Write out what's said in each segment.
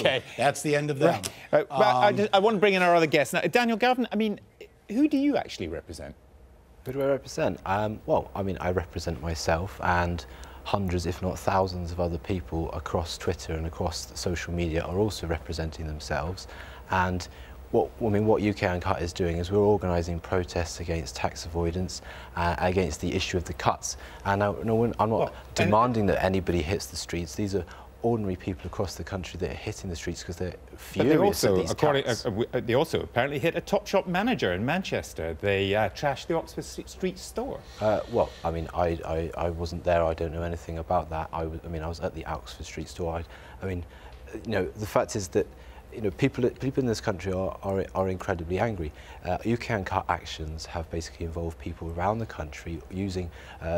Okay. That's the end of them. Right. I want to bring in our other guests. Now, Daniel Galvin, I mean, who do you actually represent? Who do I represent? Well, I mean, I represent myself and hundreds, if not thousands, of other people across Twitter and across social media are also representing themselves. And what UK Uncut is doing is we're organising protests against tax avoidance, against the issue of the cuts. And I'm not demanding that anybody hits the streets. These are ordinary people across the country that are hitting the streets because they're furious at these cuts. They also apparently hit a Topshop manager in Manchester. They trashed the Oxford Street store. Well, I mean, I wasn't there. I don't know anything about that. I was at the Oxford Street store. I mean, you know, the fact is that, you know, people in this country are incredibly angry. UK Uncut actions have basically involved people around the country using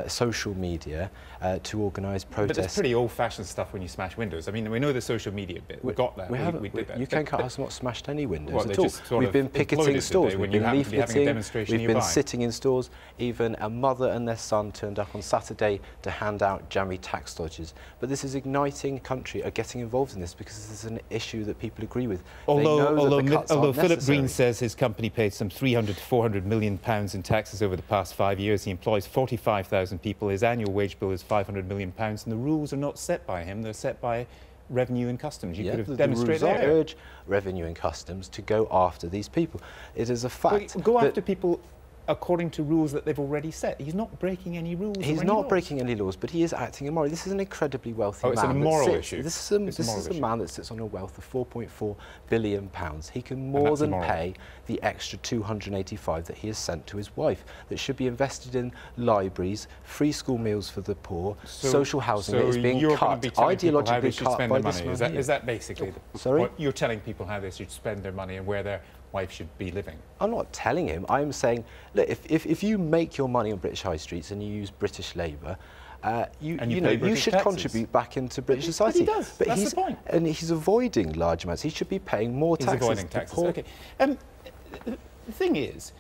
social media to organise protests. But it's pretty old-fashioned stuff when you smash windows. I mean, we know the social media bit. We got that. We did that. UK Uncut has not smashed any windows at all. We've been picketing stores. We've been leafleting. We've been sitting in stores. Even a mother and their son turned up on Saturday to hand out jammy tax dodgers. But this is igniting country are getting involved in this because this is an issue that people agree with. Although Philip Green says his company paid some 300 to 400 million pounds in taxes over the past 5 years. He employs 45,000 people. His annual wage bill is 500 million pounds, and the rules are not set by him. They're set by Revenue and Customs. You could have demonstrated that. I urge Revenue and Customs to go after these people. It is a fact. Well, go after people according to rules that they've already set. He's not breaking any rules. He's not breaking any laws, but he is acting immorally. This is an incredibly wealthy man. It's a moral issue. This is a man that sits on a wealth of £4.4 billion. He can more than pay the extra 285 that he has sent to his wife that should be invested in libraries, free school meals for the poor, social housing that is being cut, ideologically cut by this man. Is that basically Sorry? You're telling people how they should spend their money and where their wife should be living? I'm not telling him. I'm saying, look, if you make your money on British high streets and you use British labour, you should contribute back into British society. But he does. That's the point. And he's avoiding large amounts. He should be paying more taxes. He's avoiding taxes. Okay. The thing is,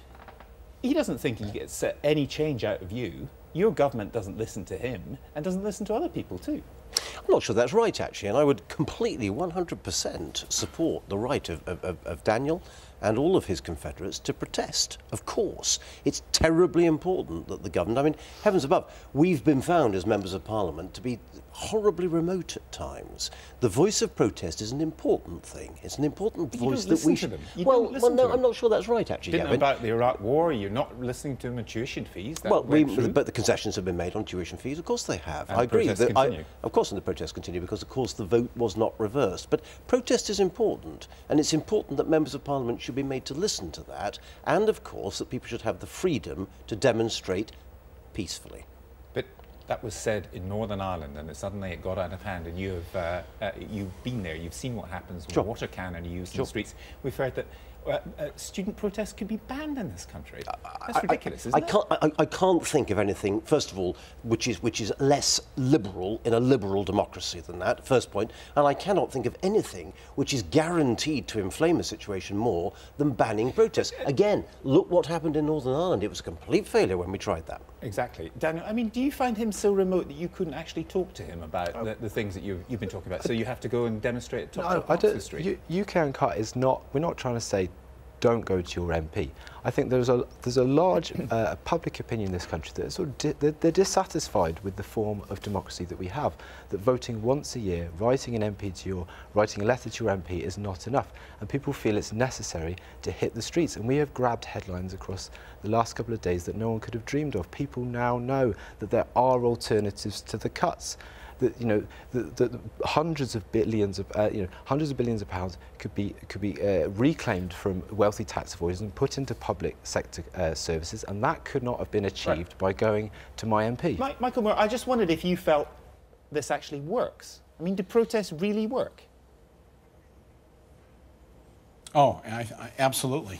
he doesn't think he gets any change out of you. Your government doesn't listen to him and doesn't listen to other people too. I'm not sure that's right, actually, and I would completely 100% support the right of Daniel and all of his confederates to protest. Of course, it's terribly important that the government, I mean, heavens above, we've been found as members of Parliament to be horribly remote at times. The voice of protest is an important thing. It's an important voice that we should... Well, no, I'm not sure that's right, actually, Didn't know about the Iraq War, you're not listening to them on tuition fees. Well, but the concessions have been made on tuition fees, of course they have. And I agree. Of course, and the protests continue because, of course, the vote was not reversed. But protest is important, and it's important that members of Parliament should be made to listen to that, and, of course, that people should have the freedom to demonstrate peacefully. But that was said in Northern Ireland, and suddenly it got out of hand, and you've been there, you've seen what happens when water cannon are used in the streets. We've heard that student protests could be banned in this country. That's ridiculous, isn't it? I can't think of anything, first of all, which is less liberal in a liberal democracy than that, first point, and I cannot think of anything which is guaranteed to inflame a situation more than banning protests. Again, look what happened in Northern Ireland. It was a complete failure when we tried that. Exactly. Daniel, I mean, do you find him so remote that you couldn't actually talk to him about the things that you've been talking about? So you have to go and demonstrate at Oxford Street? UK Uncut is not... We're not trying to say don't go to your MP. I think there's a large public opinion in this country that they're dissatisfied with the form of democracy that we have, that voting once a year, writing a letter to your MP is not enough, and people feel it's necessary to hit the streets. And we have grabbed headlines across the last couple of days that no one could have dreamed of. People now know that there are alternatives to the cuts. That the hundreds of billions of pounds could be reclaimed from wealthy tax avoiders and put into public sector services, and that could not have been achieved by going to my MP. Michael Moore, I just wondered if you felt this actually works. I mean, do protests really work? Oh, absolutely,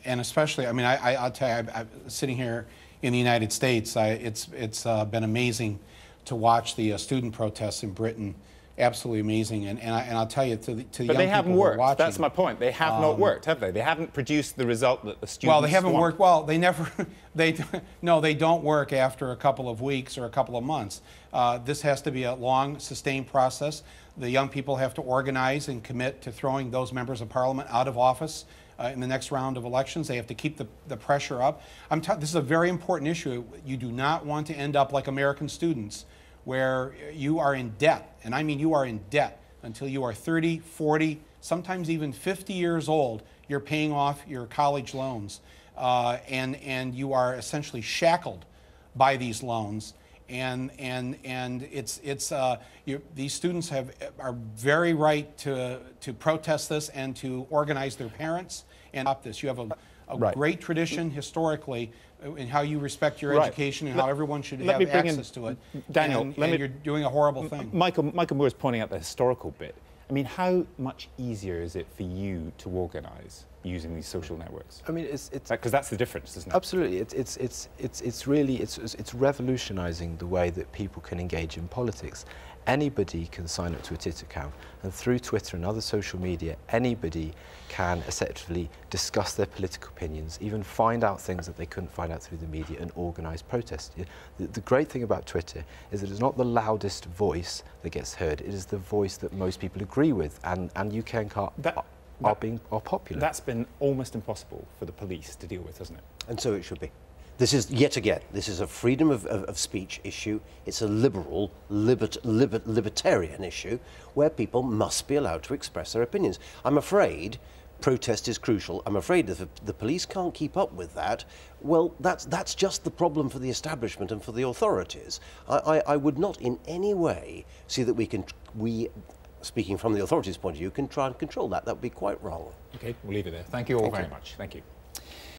and especially, I mean, I'll tell you, I'm sitting here in the United States. It's been amazing to watch the student protests in Britain. Absolutely amazing, and I'll tell you, to the young people who are watching... But they haven't worked. That's my point. They have not worked, have they? They haven't produced the result that the students Well, they haven't want. worked. Well, they never... No, they don't work after a couple of weeks or a couple of months. This has to be a long, sustained process. The young people have to organize and commit to throwing those members of parliament out of office in the next round of elections. They have to keep the pressure up. This is a very important issue. You do not want to end up like American students, where you are in debt, and I mean you are in debt until you are 30, 40, sometimes even 50 years old. You're paying off your college loans, and you are essentially shackled by these loans. And these students are very right to protest this and to organize their parents and stop this. You have a great tradition historically in how you respect your education and how everyone should have access to it. Daniel, and you're doing a horrible thing. Michael Moore is pointing out the historical bit. I mean, how much easier is it for you to organise using these social networks? I mean, it's because that's the difference, isn't it? Absolutely. It's revolutionising the way that people can engage in politics. Anybody can sign up to a Twitter account, and through Twitter and other social media, anybody can effectively discuss their political opinions, even find out things that they couldn't find out through the media, and organise protests. The great thing about Twitter is that it's not the loudest voice that gets heard, it is the voice that most people agree with, and UK and CAR are popular. That's been almost impossible for the police to deal with, hasn't it? And so it should be. This is, yet again, this is a freedom of speech issue. It's a liberal, libertarian issue where people must be allowed to express their opinions. I'm afraid protest is crucial. I'm afraid if the police can't keep up with that, well, that's just the problem for the establishment and for the authorities. I would not in any way see that we, speaking from the authorities' point of view, can try and control that. That would be quite wrong. Okay, we'll leave it there. Thank you all very much. Thank you.